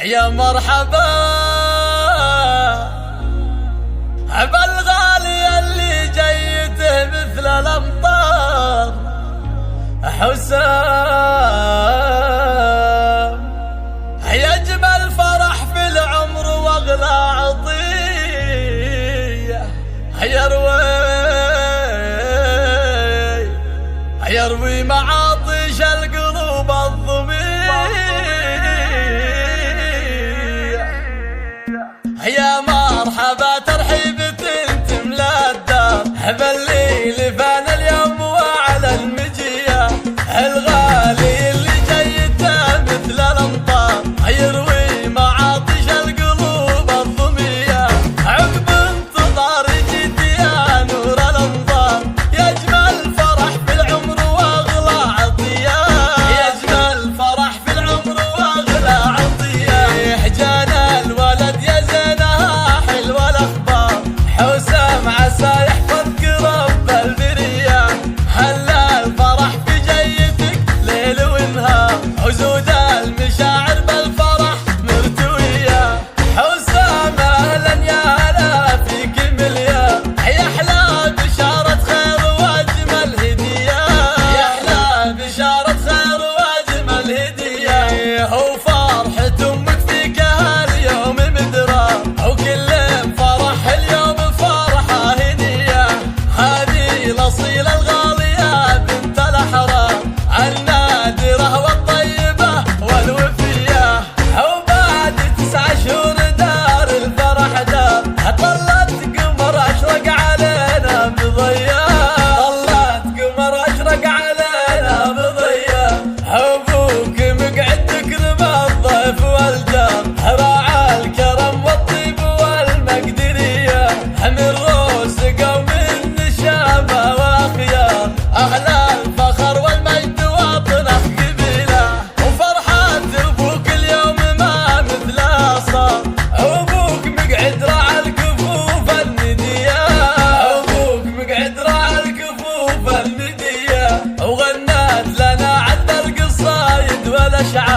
يا مرحبا بالغالي اللي جيته مثل الامطار حسام. يجمل فرح في العمر واغلى عطيه يروي معاطش القلوب الضمير. يا مرحبا ترحيبة تملا الدار بالليل فان اليوم وعلى المجيه الغالي اللي جيته مثل الامطار يروي معاطش القلوب الضميه. عقب انتظار جيت يا نور الانظار يجمل فرح في العمر واغلى عطيه يجمل فرح في العمر واغلى عطيه. جانا الولد يا حسام عسى يحفظك رب البرية. هلا الفرح في جيتك ليل ونهار عزود المشاعر بالفرح مرتوية. حسام اهلا يا هلا فيك مليار يا احلى بشارة خير واجمل هدية يا احلى بشارة خير واجمل هدية. هو فرحة امك فيك هاليوم مدرى وكل فرح اليوم الأصيلة الغالية بنت الأحرار النادرة والطيبة والوفية. وبعد 9 شهور دار الفرح دار طلت قمر أشرق علينا بضياء طلت قمر أشرق علينا بضياء. أبوك مقعد تكرم الضيف والجار راعى الكرم والطيب والمقدرية من روس قوم النشامة واخيار أهلا الفخر والمجد وطنه قبيله. وفرحة أبوك اليوم ما مثلها صار أبوك مقعد راعى الكفوف الندية أبوك مقعد راعى الكفوف الندية. وغنت لنا عد القصايد والأشعار